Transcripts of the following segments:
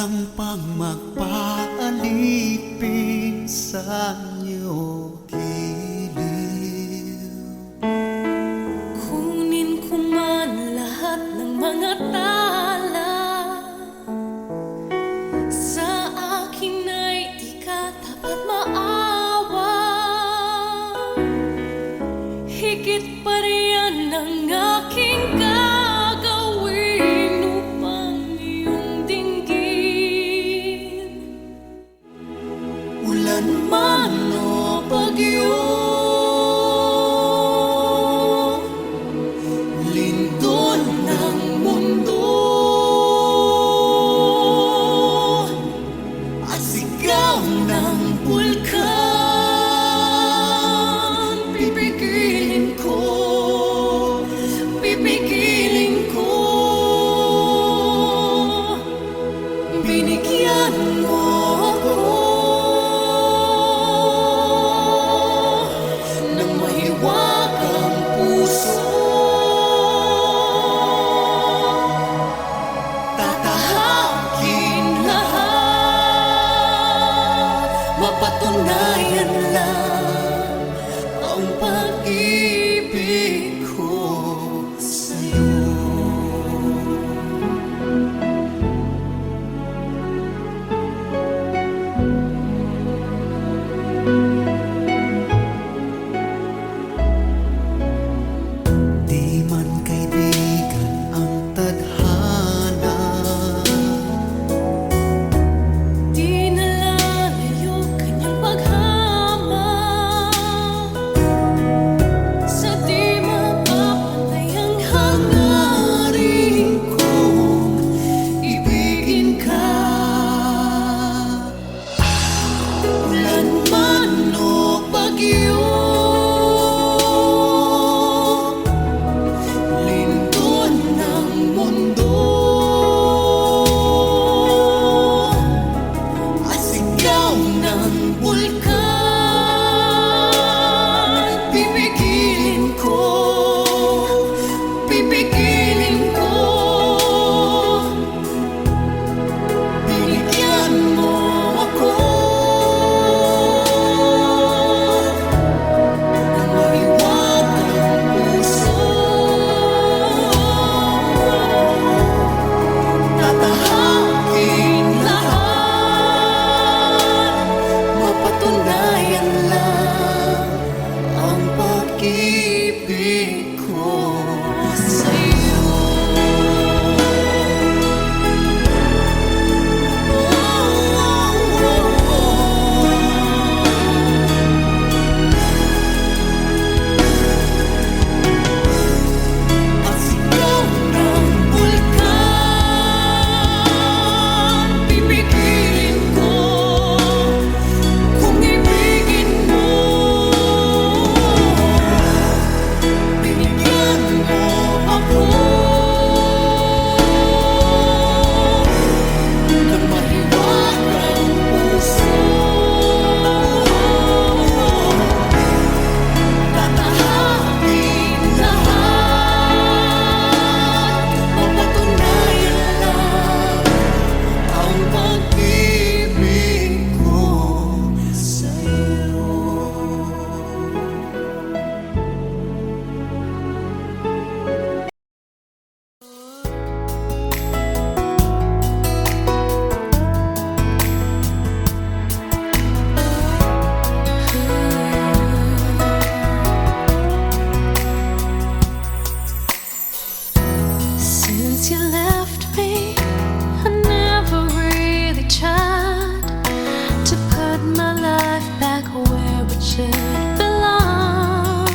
lang pang magpaalipin sa inyo giliw. Kunin ko man lahat ng mga tala, sa akin ay di ka dapat maawa. Higit pa riyan ang aking gagawin upang iyong dinggin. Ulan man o bagyo, lindol ng mundo, at sigaw ng bulkan, pipigilin ko, pipigilin ko. Binigyan mo ako ng mahiwagang puso, tatahakin lahat, mapatunayan lang ang pag-ibig ko sa'yo. Di man kaibigan ang tadhana, Di nalalayo kanyang paghamak, sa di mapapatay ang hangarin kong ibigin ka. Ulan man o bagyo, lindol ng mundo, at sigaw ng bulkan, pipigilin ko, pipigilin ko. Binigyan mo ako ng mahiwagang puso, tatahakin lahat, mapatunayan lang ang pag-ibig ko sa'yo. At sigaw ng bulkan, pipigilin ko kung ibigin mo. Binigyan mo ako ng mahiwagang puso, tatahakin lahat, mapatunayan lang ang pag-ibig ko sa'yo. Since you left me, I never really tried to put my life back where it should belong.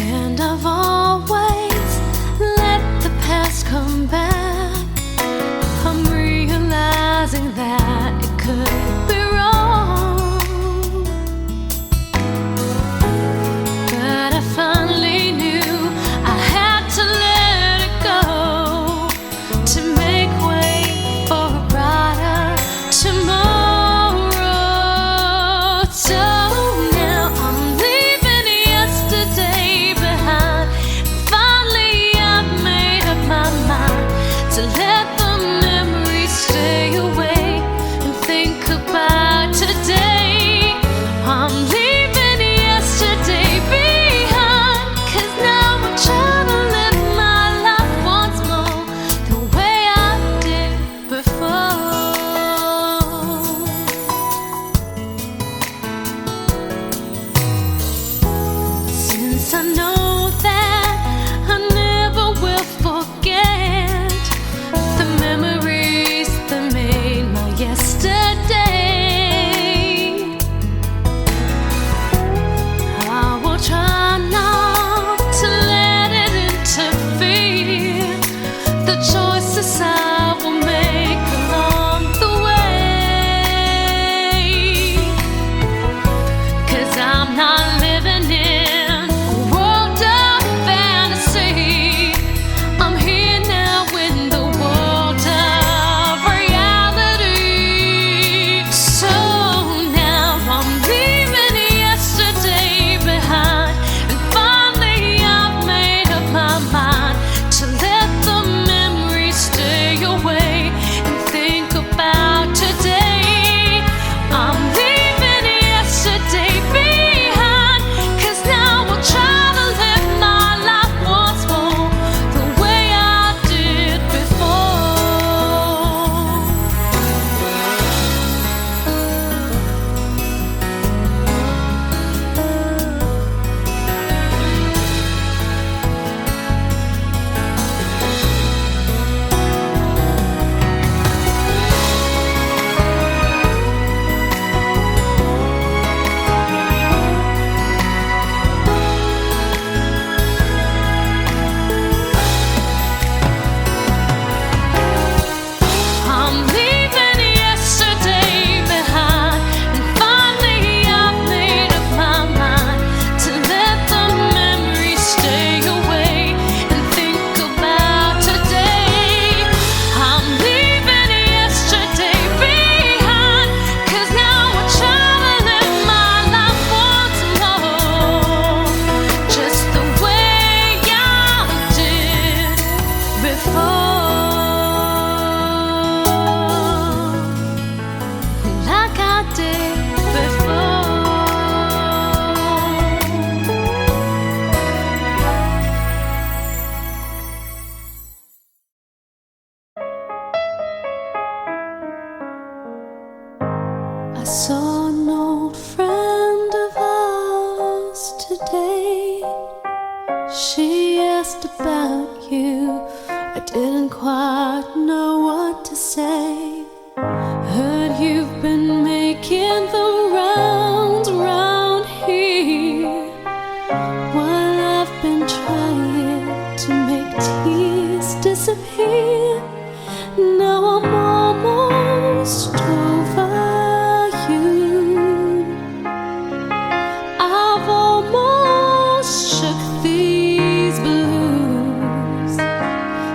And I've always let the past come back. I'm realizing that it could be wrong, but I finally knew I had to let it go to make way for a brighter tomorrow. So now I'm leaving yesterday behind. Finally I've made up my mind. asked about you, I didn't quite know what to say. Heard you've been making the rounds round here, while I've been trying to make tears disappear. Now I'm almost over you. I've almost shook these blues.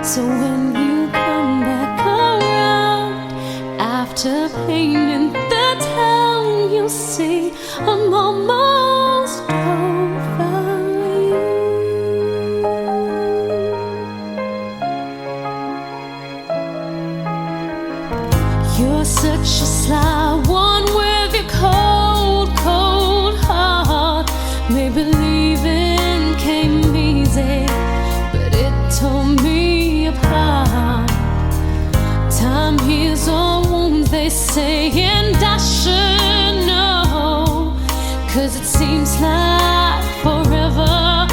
So when you come back around after painting the town, you'll see I'm almost over you. You're such a sly one with your cold, cold heart. Maybe leaving came easy, but it tore me apart. Time heals all wounds, they say, and I should know, 'cause it seems like forever,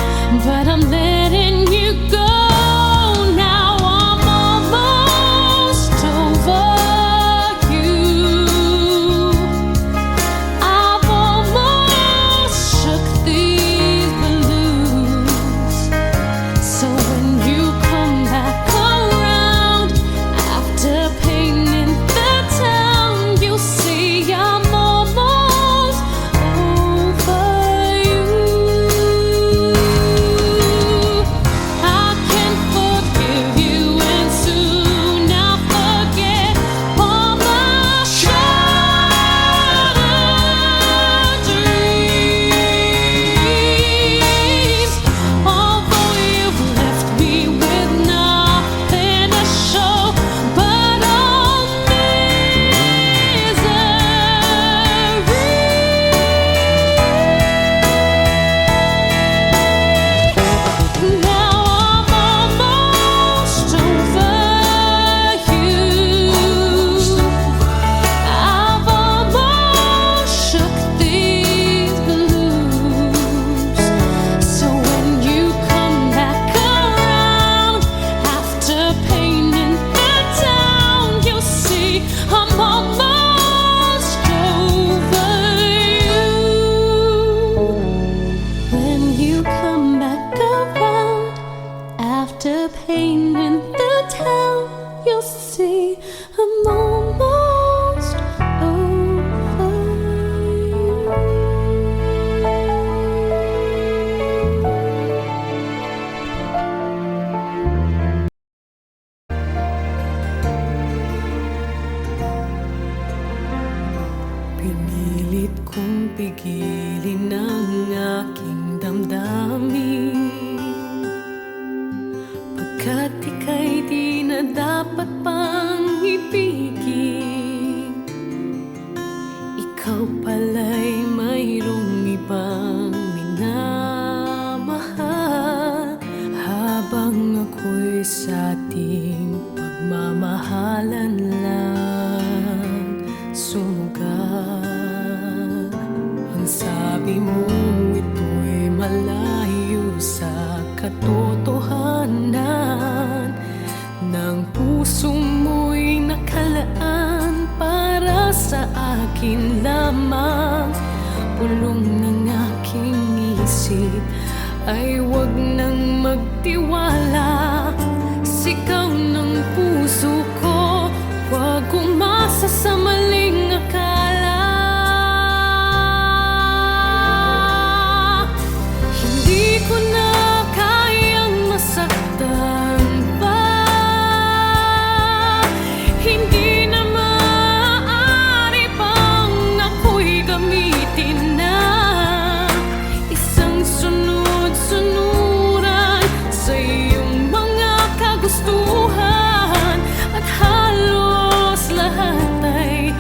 but I'm letting you go. Now I'm almost over you. I've almost shook these blues. So when you come back around after painting the town, you'll see I'm almost over you. I can forgive you and soon I'll forget all my shattered dreams. Although you've left me with nothing to show but all misery. Now I'm almost over you. I've almost shook these blues. So when you come back around after painting the town, you'll see I'm almost over you. When you come back around after painting the town, you'll see I'm almost over you. Pinilit kong pigilin ang aking damdamin, pagkat ika'y di na dapat pang ibigin. Ikaw pala'y mayroong ibang minamahal, habang ako'y sa ating pagmamahalan lang sumugal. Ang sabi mo ito'y malayo sa katotohanan, ng puso mo'y nakalaan para sa akin lamang. Pulong ng aking isip ay wag nang magtiwala. Sigaw ng puso ko, wag umasa sa maling akala. Hindi ko na kayang masaktan pa, hindi na maaari pang ako'y gamitin na isang sunod-sunuran sa iyong mga kagustuhan, at halos lahat ay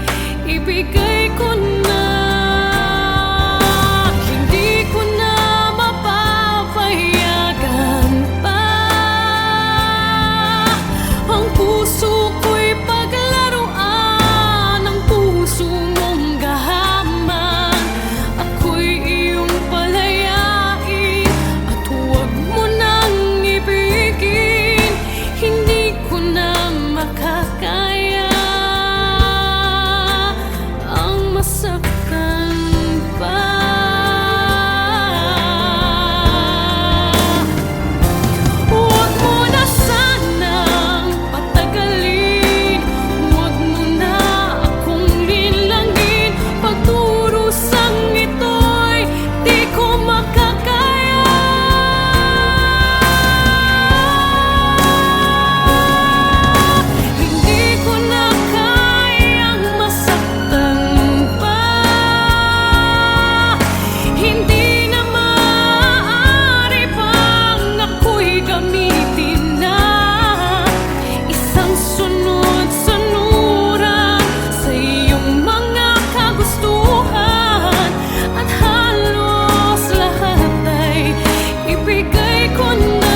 ibigay ko na.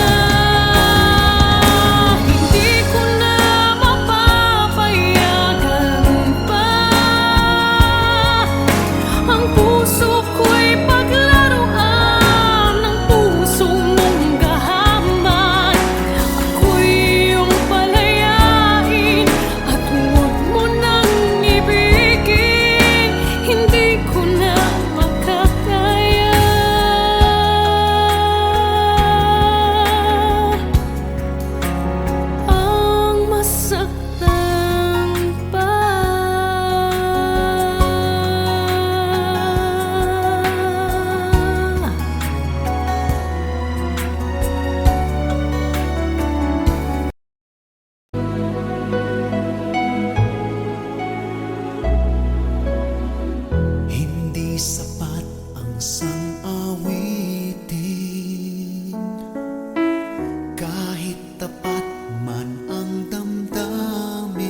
Hindi ko na mapapayagan pa ang puso ko'y paglaruan ng puso mong gahaman. Ako'y iyong palayain at huwag mo nang ibigin. Hindi ko na makakaya. Ang masaktan pa. Hindi sapat ang sang-awitin, kahit tapat man ang damdamin,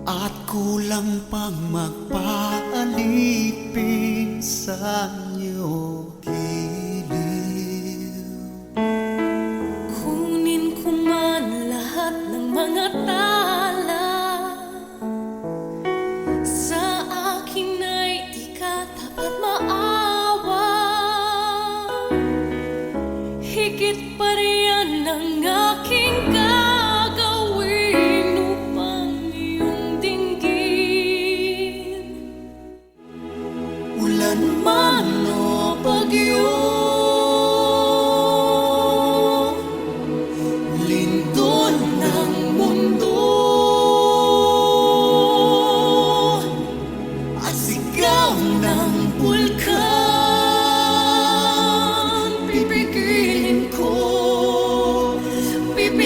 at kulang pang magpaalipin sa inyo giliw. Kunin ko man lahat ng mga tala, sa akin ay di ka dapat maawa. Higit pa riyan ang aking gagawin upang iyong dinggin. Ulan man o bagyo, lindol ng mundo, at sigaw ng bulkan, pipigilin ko, pipigilin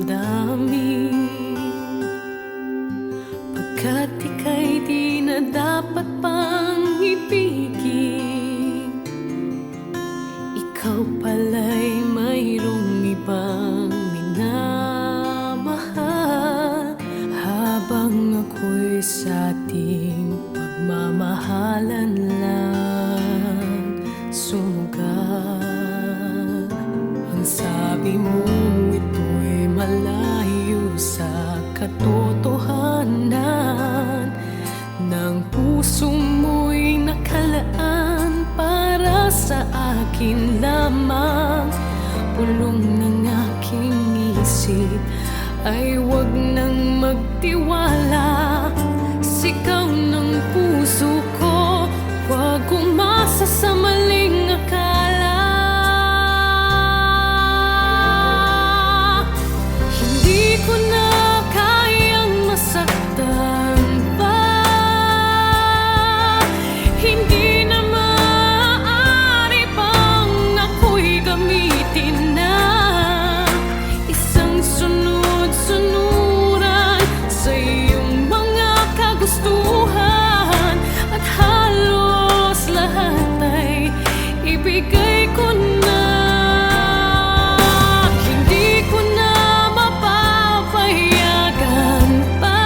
damdamin, pagkat ika'y di na dapat pang ibigin. Ikaw pala'y mayroong ibang minamahal, habang ako'y sa ating pagmamahalan lang sumugal. Ang sabi mo ito'y malayo sa katotohanan, ng puso mo'y nakalaan para sa akin lamang. Pulong ng aking isip ay wag nang magtiwala. Sigaw ng puso ko, wag umasa sa maling akala. Hindi ko na kayang masaktan pa, hindi na maaari pang ako'y gamitin na isang sunod-sunuran sa iyong mga kagustuhan, at halos lahat ay ibigay ko na. Hindi ko na mapapayagan pa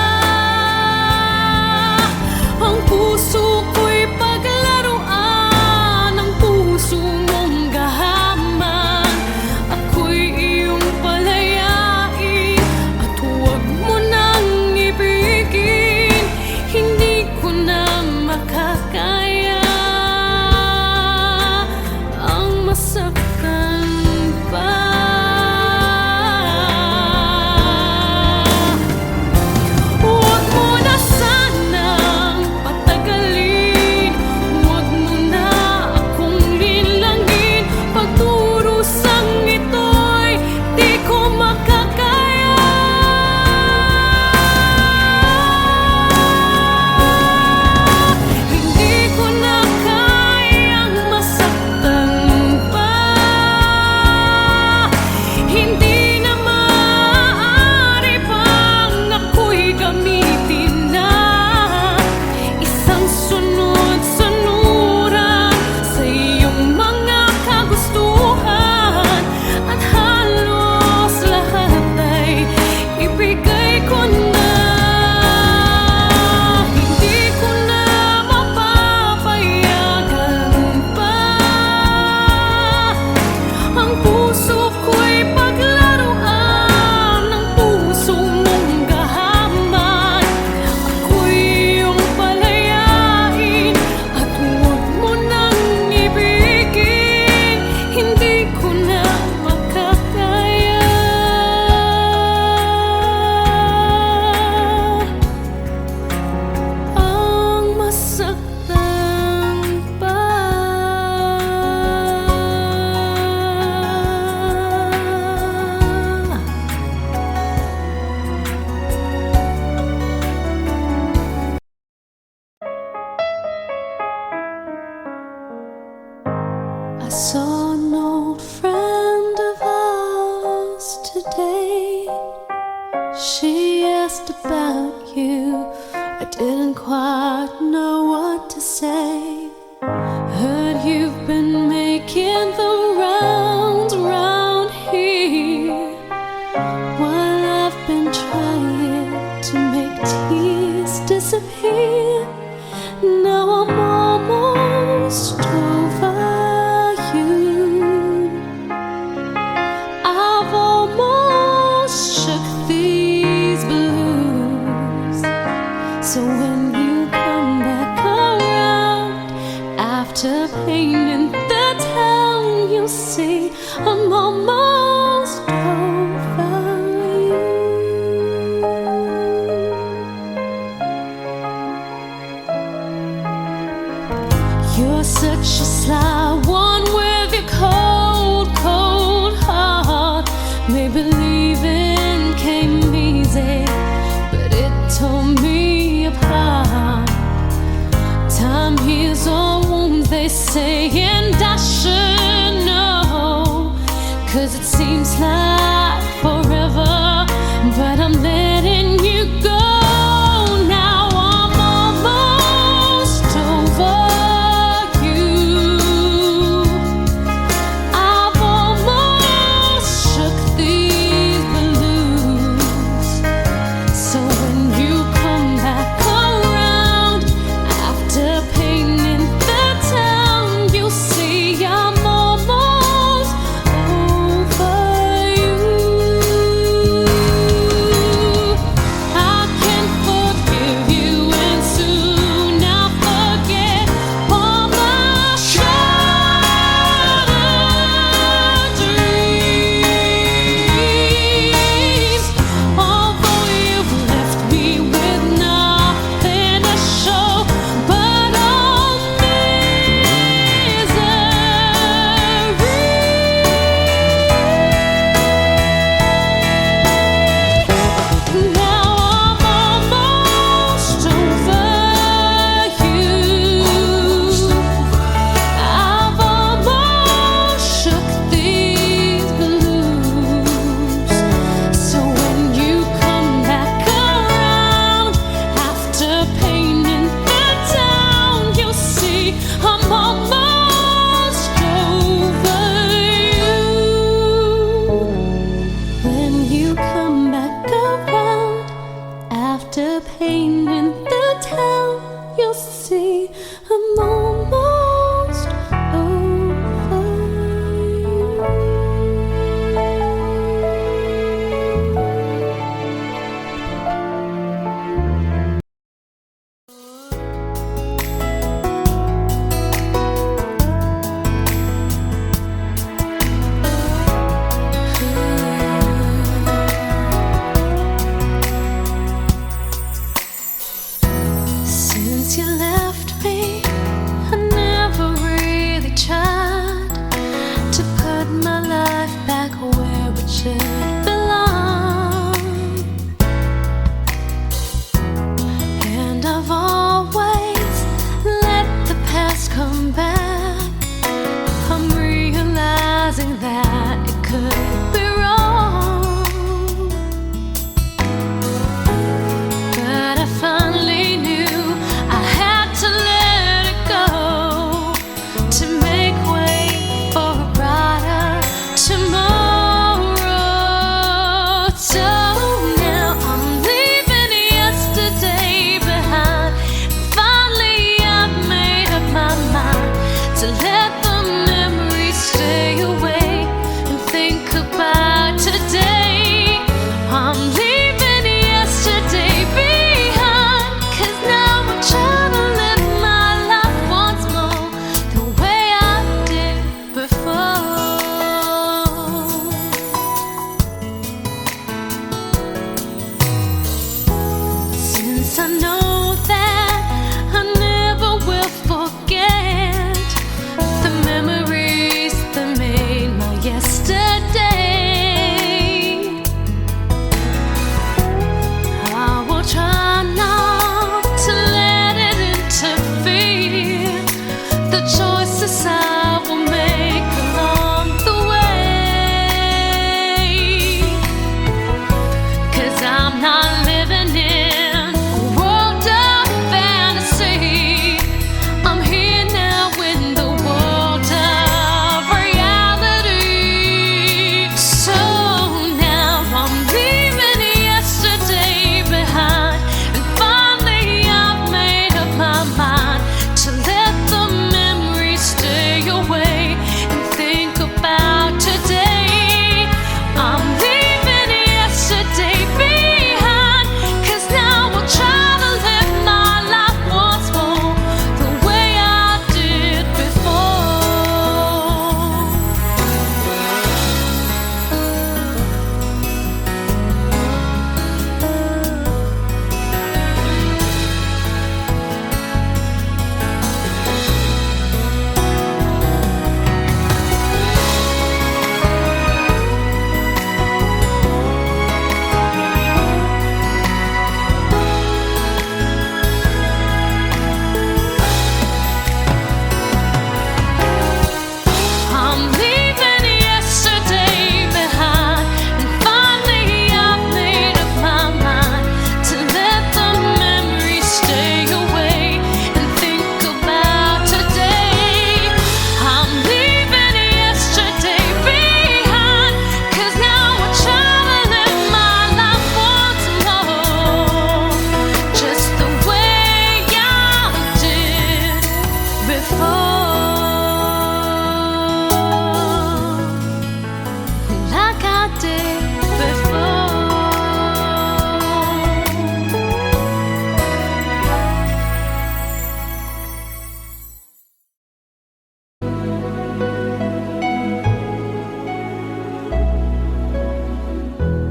ang puso ko'y paglaruan, ang puso mong gahaman. Ako'y iyong palayain at huwag mo nang ibigin. Hindi ko na makakaya ang masaktan pa. Huwag mo na sanang patagalin, huwag mo na akong linlangin. Pagdurusang ito'y di ko makakaya. Hindi ko na kayang masaktan pa, hindi na maaari pang ako'y gamitin na isang sunod-sunuran sa iyong mga kagustuhan, at halos lahat ay ibigay ko na. Hindi ko na mapapayagan pa ang puso ko'y paglaruan, ang puso mong gahaman. Ako'y iyong palayain at huwag mo nang ibigin. Hindi ko na makakaya ang masaktan pa. I saw an old friend of ours today. She asked about you. I didn't quite know what to say. Heard you've been making the rounds around here, while I've been trying to make tears disappear. Now I'm almost over you. I've almost shook these blues. So when you come back around after painting the town, you'll see I'm almost over you. You're such a sly one with your cold, cold heart. Maybe leaving came easy, but it tore me apart. Time heals all wounds, they say, and I should know, 'cause it seems like forever 'cause I know that I never will forget the memories that made my yesterday. I will try not to let it interfere the choices I will make along the way. 'Cause I'm not living in a world of fantasy. I'm here now in the world of reality. So now I'm leaving yesterday behind, and finally I've made up my mind to let the memories stay away and think about today. I'm leaving yesterday behind, 'cause now I'll try to live my life once more the way I did before. I'm leaving yesterday behind, and finally I've made up my mind to let the memories stay away and think about today. I'm leaving yesterday behind, 'cause now I'll try to live my life once more, just the way I did before. Like I did before.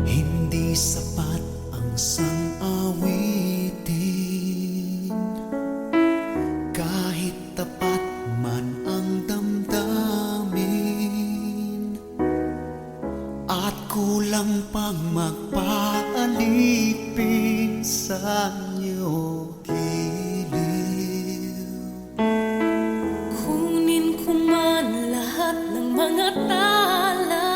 Hindi sapat ang sang-awitin, kahit tapat man ang damdamin, at kulang pang magpaalipin sa inyo giliw. Kunin ko man lahat ng mga tala,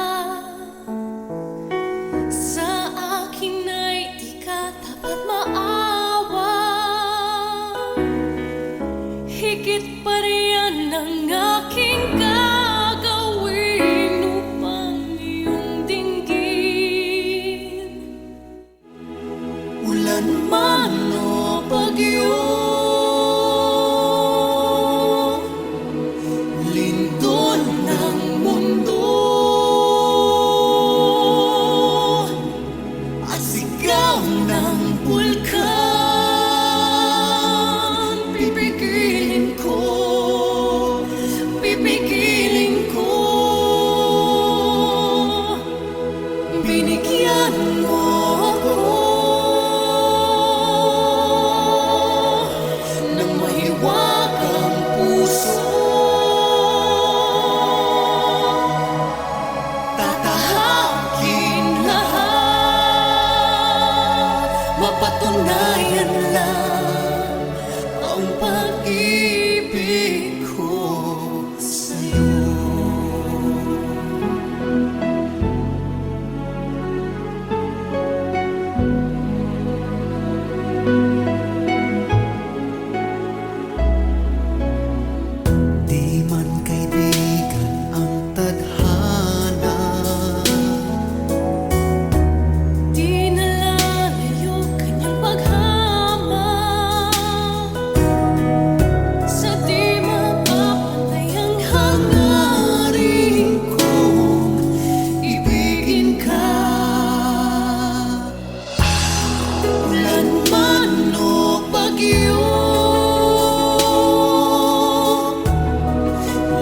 sa akin ay di ka dapat maawa. Higit pa riyan ang aking gagawin upang iyong dinggin. Ulan man o bagyo, lindol ng mundo, at sigaw ng bulkan, pipigilin ko, pipigilin ko. Binigyan mo ako ng mahiwagang puso, tatahakin lahat, mapatunayan lang ang pag-ibig ko sa'yo. Di man kaibigan ang tadhana, Di nalalayo kanyang paghama, sa di mapapatay ang hangarin kong ibigin ka. Ulan man o bagyo,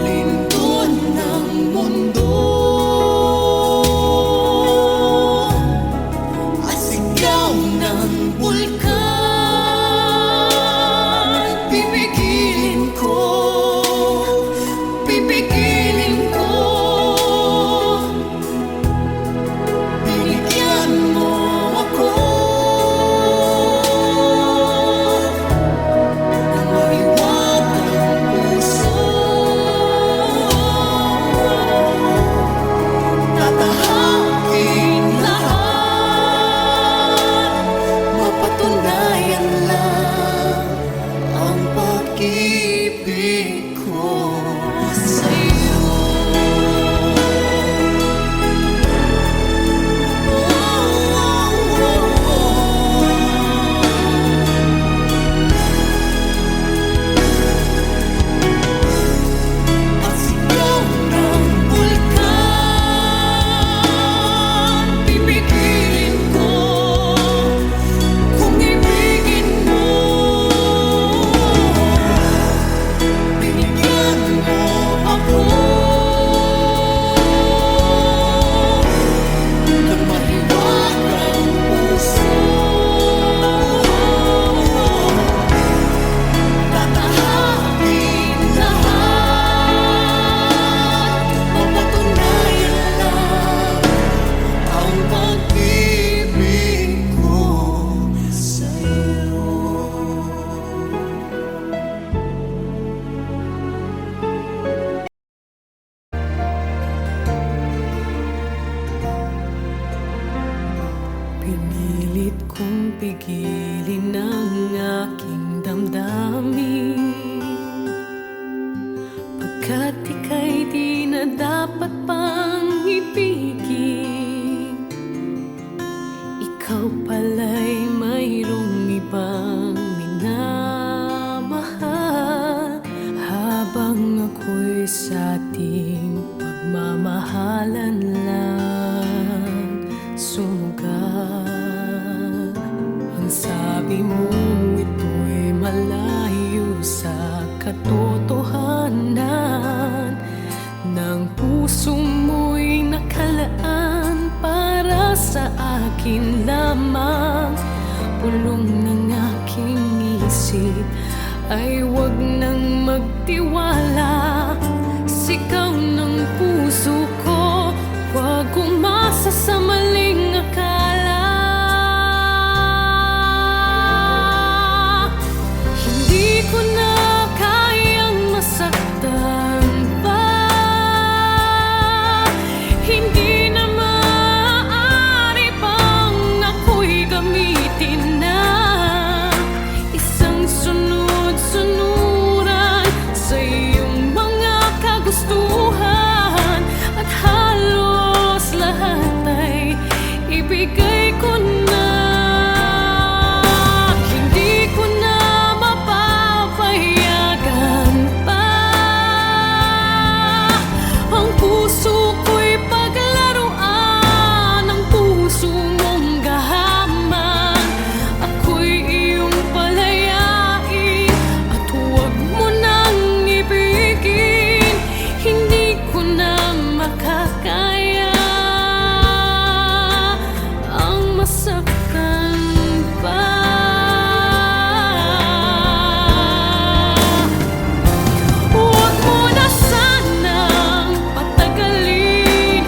lindol ng mundo, at sigaw ng bulkan, Pinilit kong pigilin ang aking damdamin, pagkat ika'y di na dapat pang ibigin. Ikaw pala'y mayroong ibang minamahal, habang ako'y sa ating pagmamahalan lang sumugal. Ang sabi mo ito'y malayo sa katotohanan, ng puso mo'y nakalaan para sa akin lamang. Pulong ng aking isip ay wag nang magtiwala. Sigaw ng puso ko, wag umasa sa maling akala. Hindi ko na kayang masaktan pa, hindi na maaari pang ako'y gamitin na isang sunod-sunuran sa iyong mga kagustuhan, at halos lahat ay ibigay ko na. Hindi ko na mapapayagan pa ang puso ko'y paglaruan, ang puso mong gahaman. Ako'y iyong palayain at huwag mo nang ibigin. Hindi ko na makakaya ang masaktan pa. Huwag mo na sanang patagalin,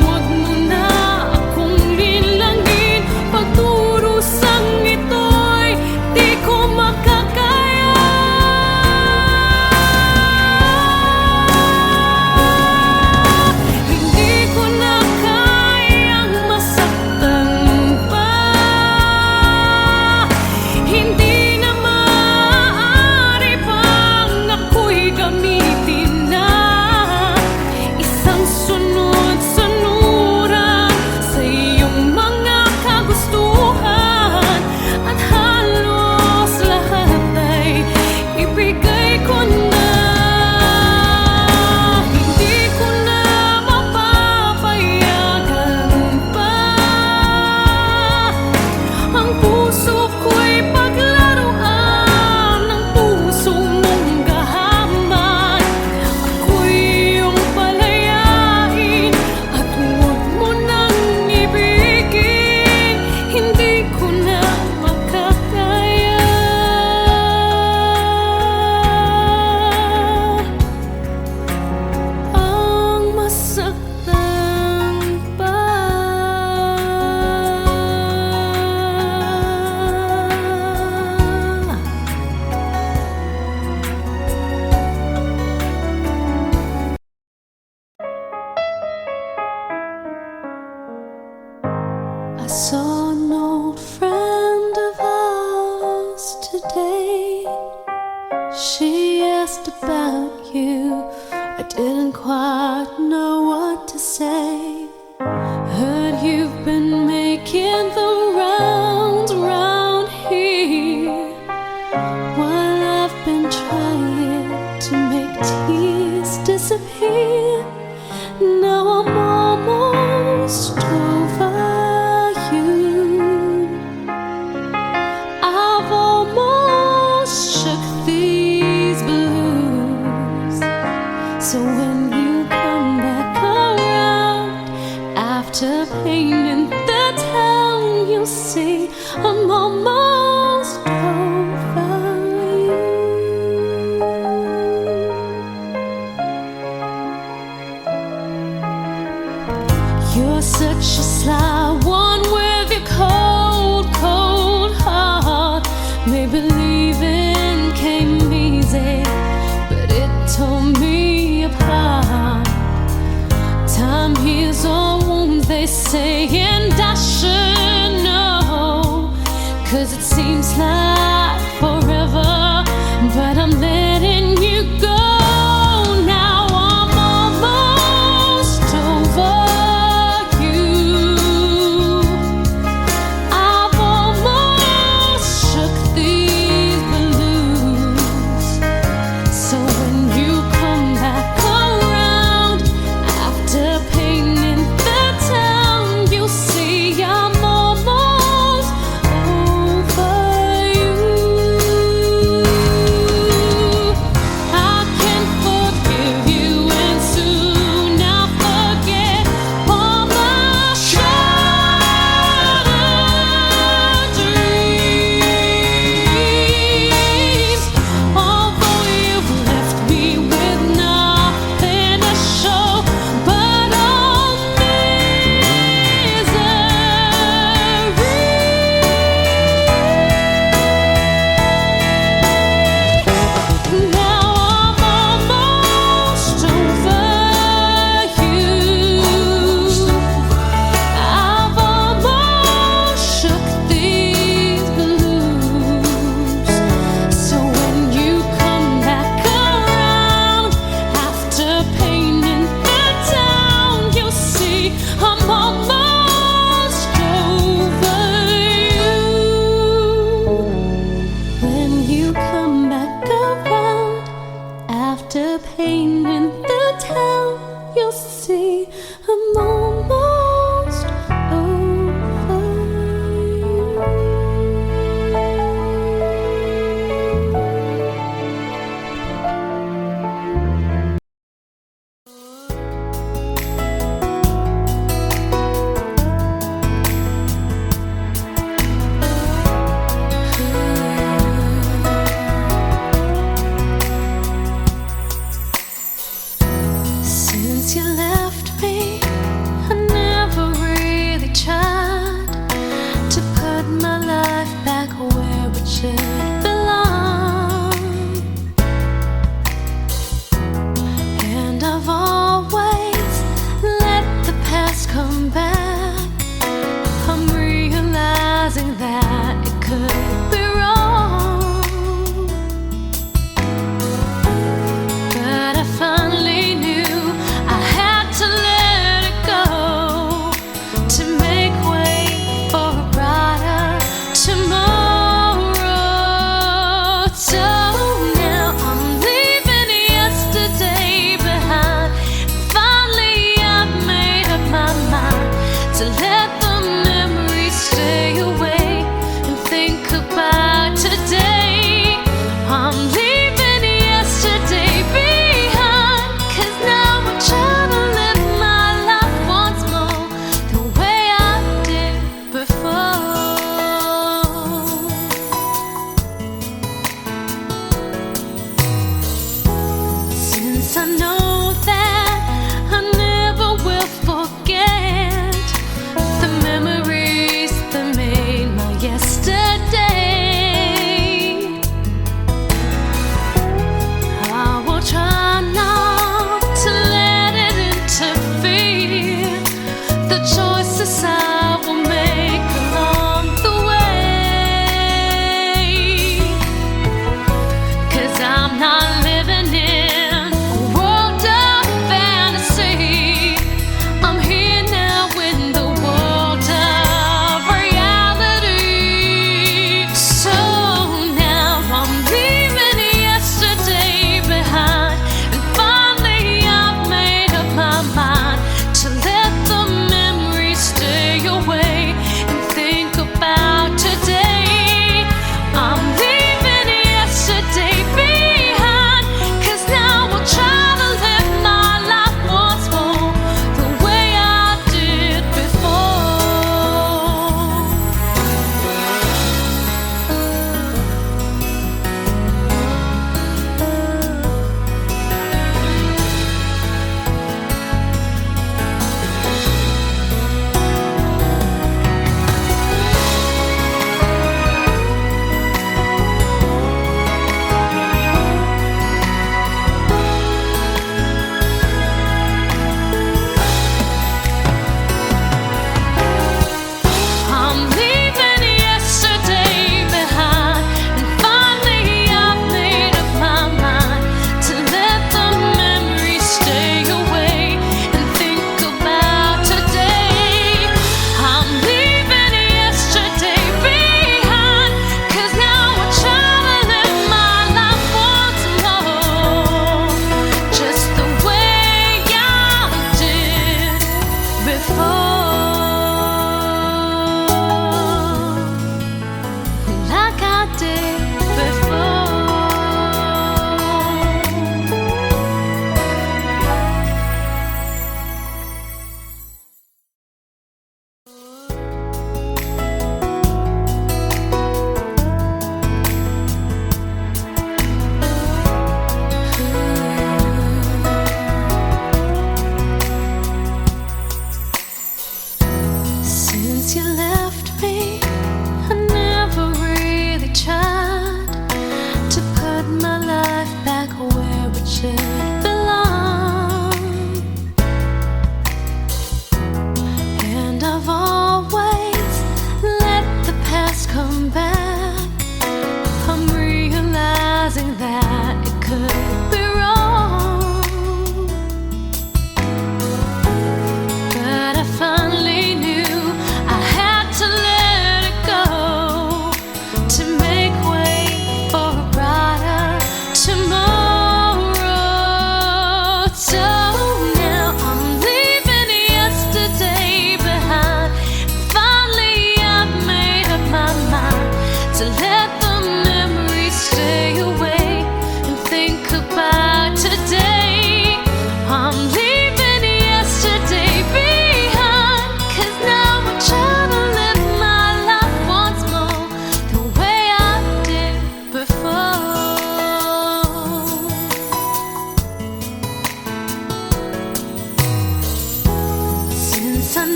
huwag mo na akong linlangin. Pagdurusang ito'y di ko makakaya. Hindi ko na kayang masaktan pa, hindi na maaari pang ako'y gamitin na isang sunod-sunuran sa iyong mga kagustuhan, at halos lahat ay ibigay ko na. Hindi ko na mapapayagan pa ang puso ko'y paglaruan, ang puso mong gahaman. Ako'y iyong palayain at huwag mo nang ibigin. Hindi ko na makakaya ang masaktan pa. I saw an old friend of ours today. She asked about you. I didn't quite know what to say. Heard you've been making the rounds around here, while I've been trying to make tears disappear. Now I'm almost over you. I've almost shook these blues. So when you come back around after painting the town, you'll see I'm almost over you. You're such a sly one with your cold, cold heart. Maybe leaving came easy, but it tore me apart. Time heals all wounds, they say, and I should know. my life back where it should belong. And I've always let the past come back. I'm realizing that it could be wrong, but I finally knew I had to let it go to make way for a brighter tomorrow.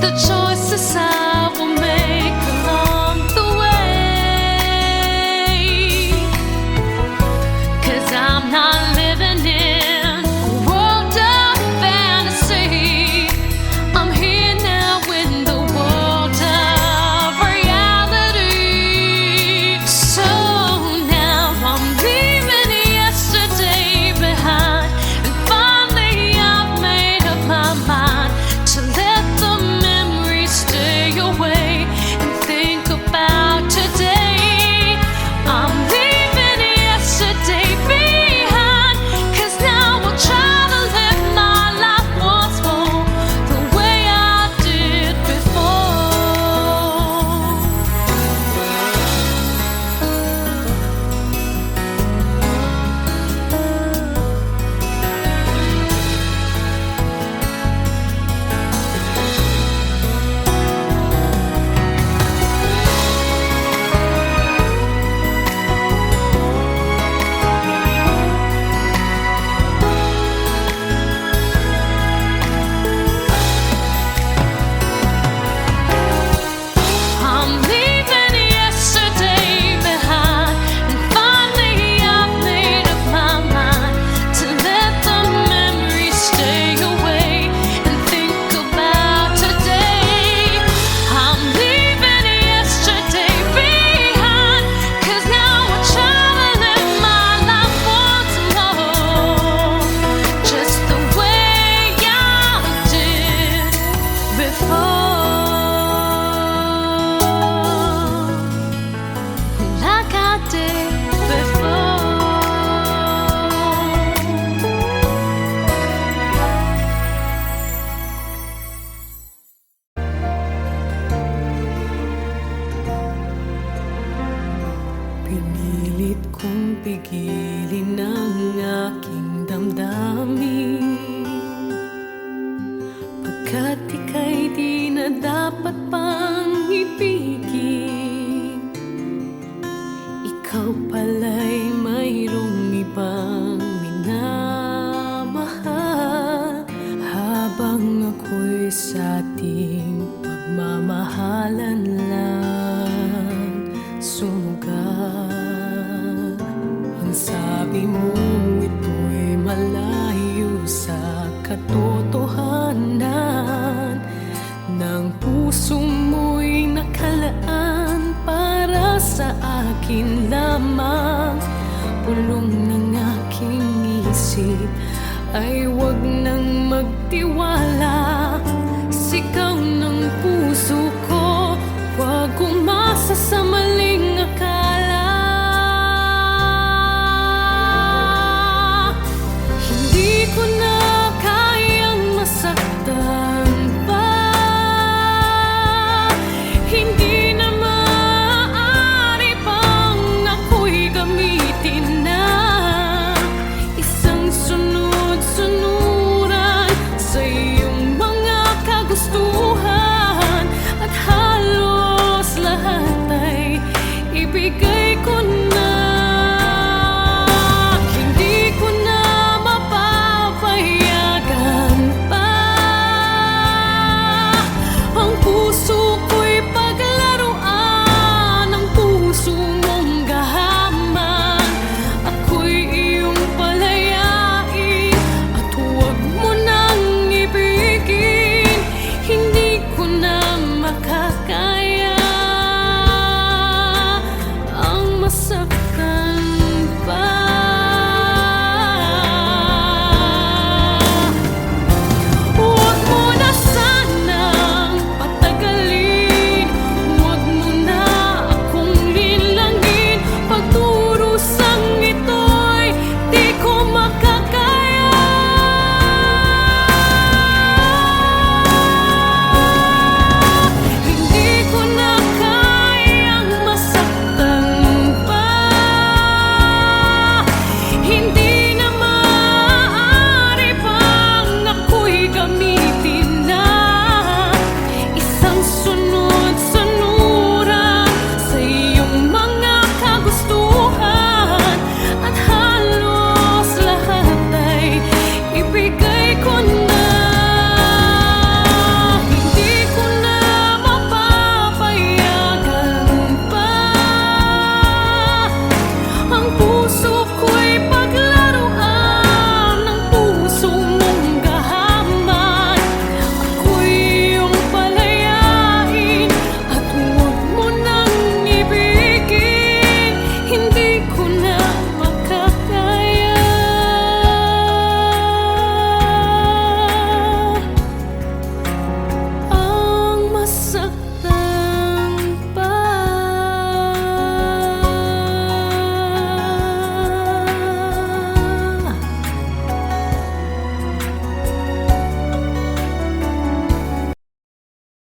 the choices I will make along the way. 'Cause I'm not living in a world of fantasy. I'm here now in the world of reality. So now I'm leaving yesterday behind, and finally I've made up my mind to let the memories stay away and think about today. I'm leaving yesterday behind, 'cause now I'll try to live my life once more the way I did before. I'm leaving yesterday behind, and finally I've made up my mind to let the memories stay away and think about today. I'm leaving yesterday behind, 'cause now I'll try to live my life once more, just the way I did before. Like I did before. Pinilit kong pigilin ang aking damdamin, pagkat ika'y di na dapat pang ibigin. Ikaw pala'y mayroong ibang minamahal, habang ako'y sa ating pagmamahalan lang sumugal. Ang sabi mo ito'y malayo sa katotohanan, ng puso mo'y nakalaan para sa akin lamang. Pulong ng aking isip ay wag nang magtiwala